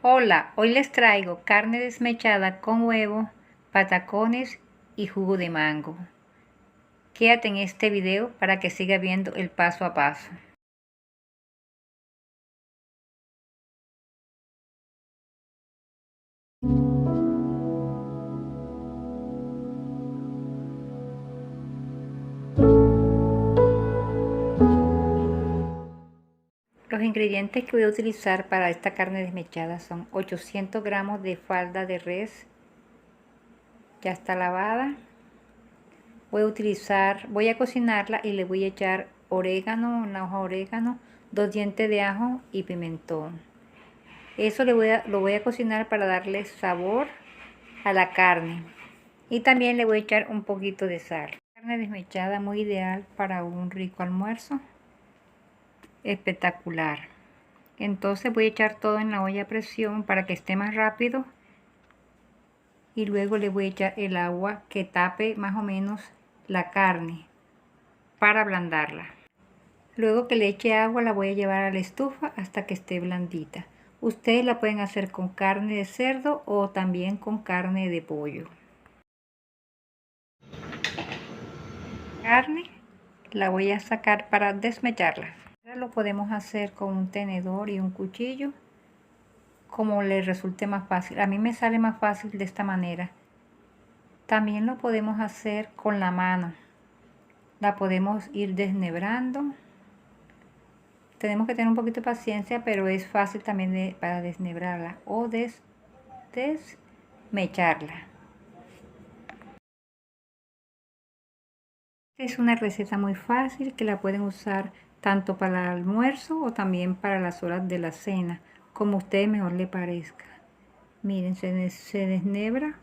Hola, hoy les traigo carne desmechada con huevo, patacones y jugo de mango. Quédate en este video para que sigas viendo el paso a paso. Los ingredientes que voy a utilizar para esta carne desmechada son 800 gramos de falda de res, ya está lavada. Voy a cocinarla y le voy a echar orégano, una hoja de orégano, 2 dientes de ajo y pimentón. Eso lo voy a cocinar para darle sabor a la carne. Y también le voy a echar un poquito de sal. Carne desmechada muy ideal para un rico almuerzo. Espectacular. Entonces voy a echar todo en la olla a presión para que esté más rápido. Y luego le voy a echar el agua que tape más o menos la carne para ablandarla. Luego que le eche agua la voy a llevar a la estufa hasta que esté blandita. Ustedes la pueden hacer con carne de cerdo o también con carne de pollo. Carne la voy a sacar para desmecharla. Ahora lo podemos hacer con un tenedor y un cuchillo, como les resulte más fácil. A mí me sale más fácil de esta manera. También lo podemos hacer con la mano. La podemos ir deshebrando. Tenemos que tener un poquito de paciencia, pero es fácil también para deshebrarla o desmecharla. Es una receta muy fácil que la pueden usar tanto para el almuerzo o también para las horas de la cena, como a ustedes mejor les parezca. Miren, se desnebra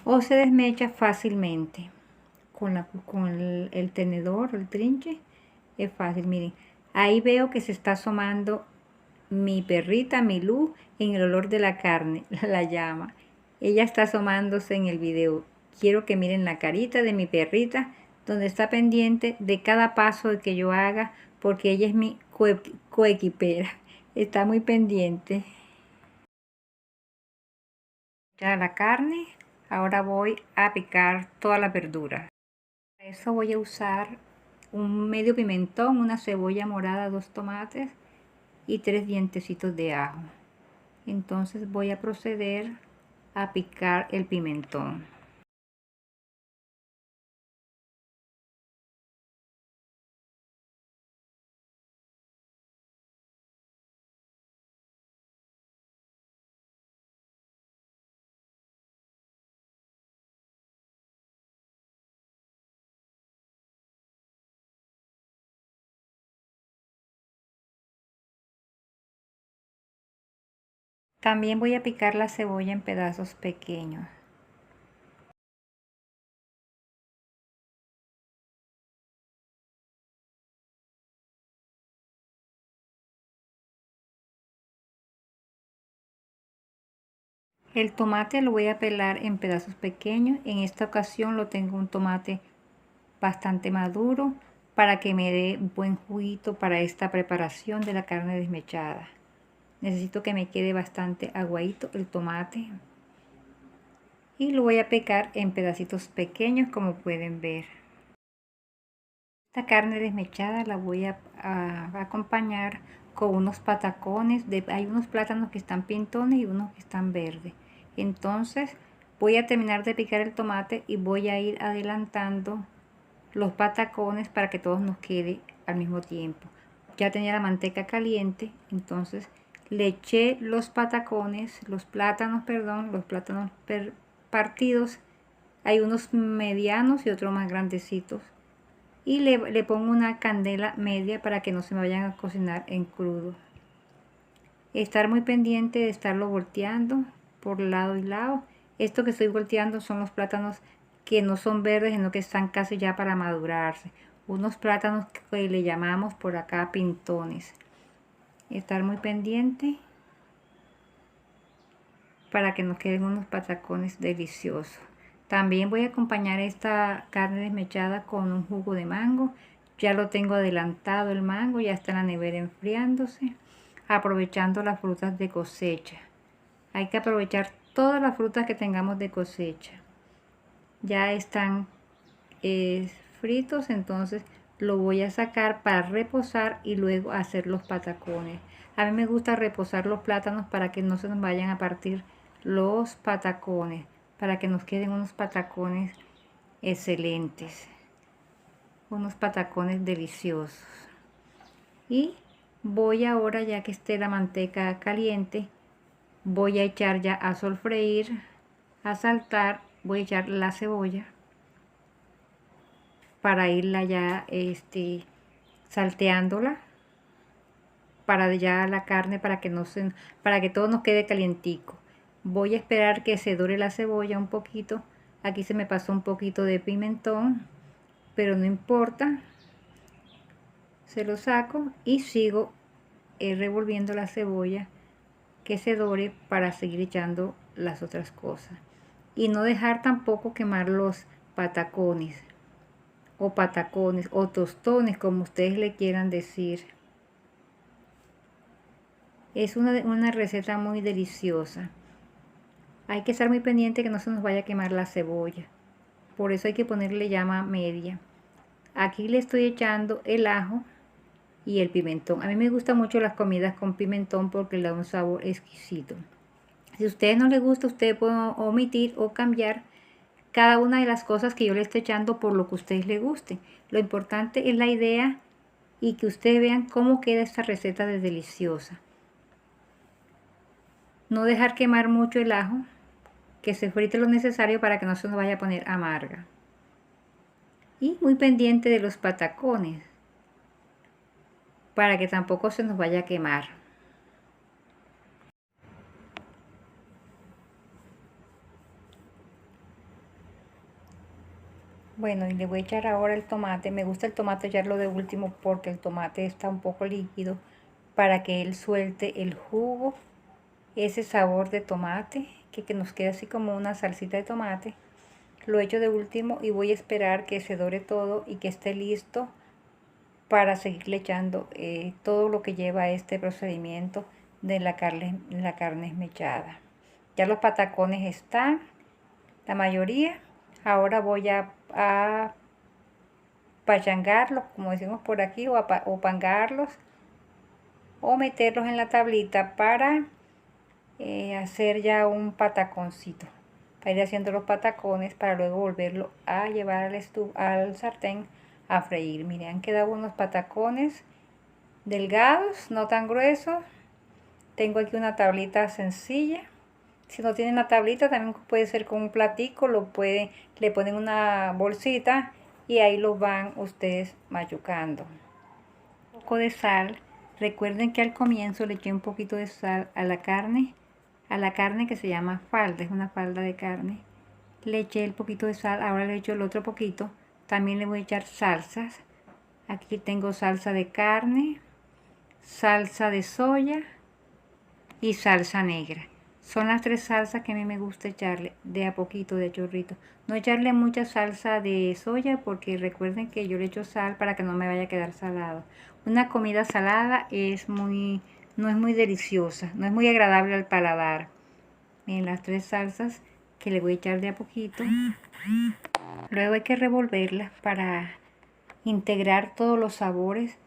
o se desmecha fácilmente con el tenedor o el trinche. Es fácil, miren. Ahí veo que se está asomando mi perrita, mi Lu, en el olor de la carne, la llama. Ella está asomándose en el video. Quiero que miren la carita de mi perrita, donde está pendiente de cada paso que yo haga, porque ella es mi coequipera. Está muy pendiente. Ya la carne, ahora voy a picar toda la verdura. Para eso voy a usar un medio pimentón, una cebolla morada, 2 tomates y 3 dientecitos de ajo. Entonces voy a proceder a picar el pimentón. También voy a picar la cebolla en pedazos pequeños. El tomate lo voy a pelar en pedazos pequeños. En esta ocasión lo tengo un tomate bastante maduro para que me dé un buen juguito para esta preparación de la carne desmechada. Necesito que me quede bastante aguadito el tomate. Y lo voy a picar en pedacitos pequeños, como pueden ver. Esta carne desmechada la voy a acompañar con unos patacones. Hay unos plátanos que están pintones y unos que están verdes. Entonces voy a terminar de picar el tomate y voy a ir adelantando los patacones para que todos nos quede al mismo tiempo. Ya tenía la manteca caliente, entonces le eché los patacones, los plátanos partidos. Hay unos medianos y otros más grandecitos. Y le pongo una candela media para que no se me vayan a cocinar en crudo. Estar muy pendiente de estarlo volteando por lado y lado. Esto que estoy volteando son los plátanos que no son verdes, sino que están casi ya para madurarse. Unos plátanos que le llamamos por acá pintones. Estar muy pendiente para que nos queden unos patacones deliciosos. También voy a acompañar esta carne desmechada con un jugo de mango. Ya lo tengo adelantado el mango, ya está en la nevera enfriándose, aprovechando las frutas de cosecha. Hay que aprovechar todas las frutas que tengamos de cosecha. Ya están fritos, entonces lo voy a sacar para reposar y luego hacer los patacones. A mí me gusta reposar los plátanos para que no se nos vayan a partir los patacones, para que nos queden unos patacones excelentes, unos patacones deliciosos. Y voy ahora, ya que esté la manteca caliente, voy a echar ya a sofreír, a saltar, voy a echar la cebolla para irla ya salteándola para ya la carne, para que todo nos quede calientico. Voy a esperar que se dore la cebolla un poquito. Aquí se me pasó un poquito de pimentón, pero no importa, se lo saco y sigo revolviendo la cebolla que se dore para seguir echando las otras cosas y no dejar tampoco quemar los patacones o tostones, como ustedes le quieran decir. Es una receta muy deliciosa. Hay que estar muy pendiente que no se nos vaya a quemar la cebolla. Por eso hay que ponerle llama media. Aquí le estoy echando el ajo y el pimentón. A mí me gustan mucho las comidas con pimentón porque le da un sabor exquisito. Si a ustedes no les gusta, ustedes pueden omitir o cambiar cada una de las cosas que yo le estoy echando por lo que a ustedes les guste. Lo importante es la idea y que ustedes vean cómo queda esta receta de deliciosa. No dejar quemar mucho el ajo, que se frite lo necesario para que no se nos vaya a poner amarga. Y muy pendiente de los patacones, para que tampoco se nos vaya a quemar. Bueno, y le voy a echar ahora el tomate. Me gusta el tomate echarlo de último porque el tomate está un poco líquido para que él suelte el jugo, ese sabor de tomate, que nos quede así como una salsita de tomate. Lo echo de último y voy a esperar que se dore todo y que esté listo para seguirle echando todo lo que lleva este procedimiento de la carne esmechada. Ya los patacones están, la mayoría. Ahora voy a pachangarlos, como decimos por aquí, o pangarlos, o meterlos en la tablita para hacer ya un pataconcito. Para ir haciendo los patacones para luego volverlo a llevar al sartén a freír. Miren, han quedado unos patacones delgados, no tan gruesos. Tengo aquí una tablita sencilla. Si no tienen la tablita, también puede ser con un platico, le ponen una bolsita y ahí los van ustedes machucando. Un poco de sal. Recuerden que al comienzo le eché un poquito de sal a la carne que se llama falda, es una falda de carne. Le eché el poquito de sal, ahora le echo el otro poquito. También le voy a echar salsas. Aquí tengo salsa de carne, salsa de soya y salsa negra. Son las tres salsas que a mí me gusta echarle de a poquito, de chorrito. No echarle mucha salsa de soya porque recuerden que yo le echo sal para que no me vaya a quedar salado. Una comida salada no es muy deliciosa, no es muy agradable al paladar. Miren las tres salsas que le voy a echar de a poquito. Luego hay que revolverlas para integrar todos los sabores,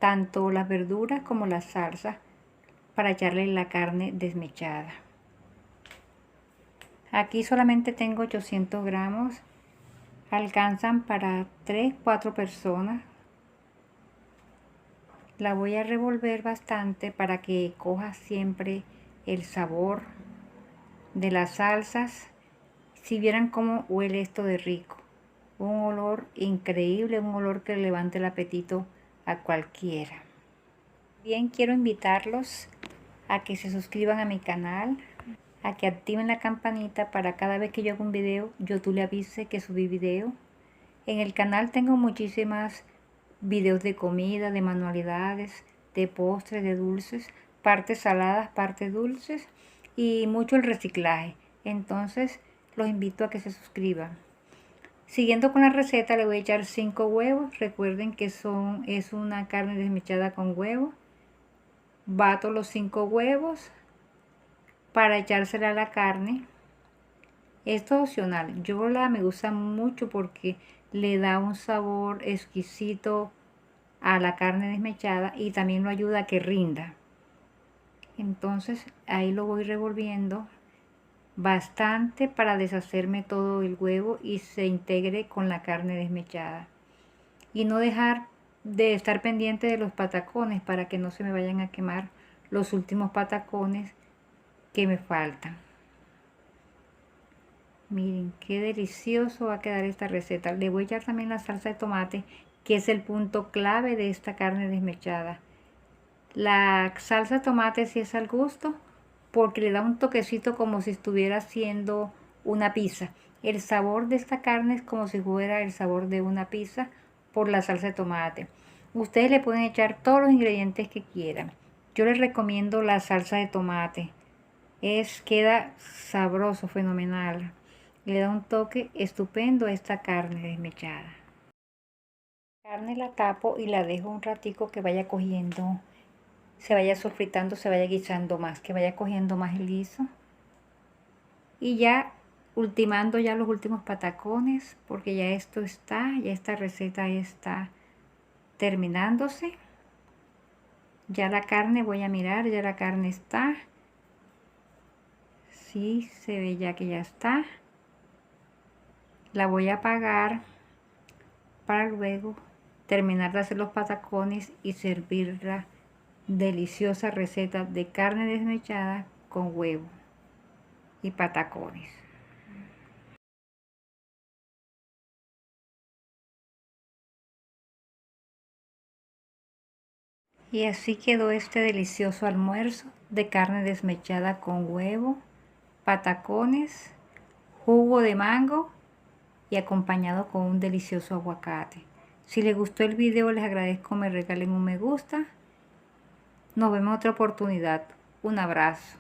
tanto las verduras como las salsas, para echarle la carne desmechada. Aquí solamente tengo 800 gramos, alcanzan para 3-4 personas. La voy a revolver bastante para que coja siempre el sabor de las salsas. Si vieran cómo huele esto de rico, un olor increíble, un olor que levante el apetito a cualquiera. Bien, quiero invitarlos a que se suscriban a mi canal, a que activen la campanita para cada vez que yo haga un video, YouTube le avise que subí video. En el canal tengo muchísimas videos de comida, de manualidades, de postres, de dulces, partes saladas, partes dulces y mucho el reciclaje. Entonces los invito a que se suscriban. Siguiendo con la receta, le voy a echar 5 huevos. Recuerden que es una carne desmechada con huevo. Bato los 5 huevos. para echársela a la carne. Esto es opcional, me gusta mucho porque le da un sabor exquisito a la carne desmechada y también lo ayuda a que rinda. Entonces ahí lo voy revolviendo bastante para deshacerme todo el huevo y se integre con la carne desmechada. Y no dejar de estar pendiente de los patacones para que no se me vayan a quemar los últimos patacones que me faltan. Miren qué delicioso va a quedar esta receta. Le voy a echar también la salsa de tomate, que es el punto clave de esta carne desmechada. La salsa de tomate sí es al gusto, porque le da un toquecito como si estuviera haciendo una pizza. El sabor de esta carne es como si fuera el sabor de una pizza por la salsa de tomate. Ustedes le pueden echar todos los ingredientes que quieran. Yo les recomiendo la salsa de tomate. Queda sabroso, fenomenal. Le da un toque estupendo a esta carne desmechada. La carne la tapo y la dejo un ratico que vaya cogiendo, se vaya sofritando, se vaya guisando más, que vaya cogiendo más el guiso. Y ya ultimando ya los últimos patacones, porque ya esto está, ya esta receta está terminándose. Ya la carne, voy a mirar, ya la carne está. Sí, se ve ya que ya está. La voy a apagar para luego terminar de hacer los patacones y servir la deliciosa receta de carne desmechada con huevo y patacones. Y así quedó este delicioso almuerzo de carne desmechada con huevo, patacones, jugo de mango y acompañado con un delicioso aguacate. Si les gustó el video, les agradezco me regalen un me gusta. Nos vemos en otra oportunidad. Un abrazo.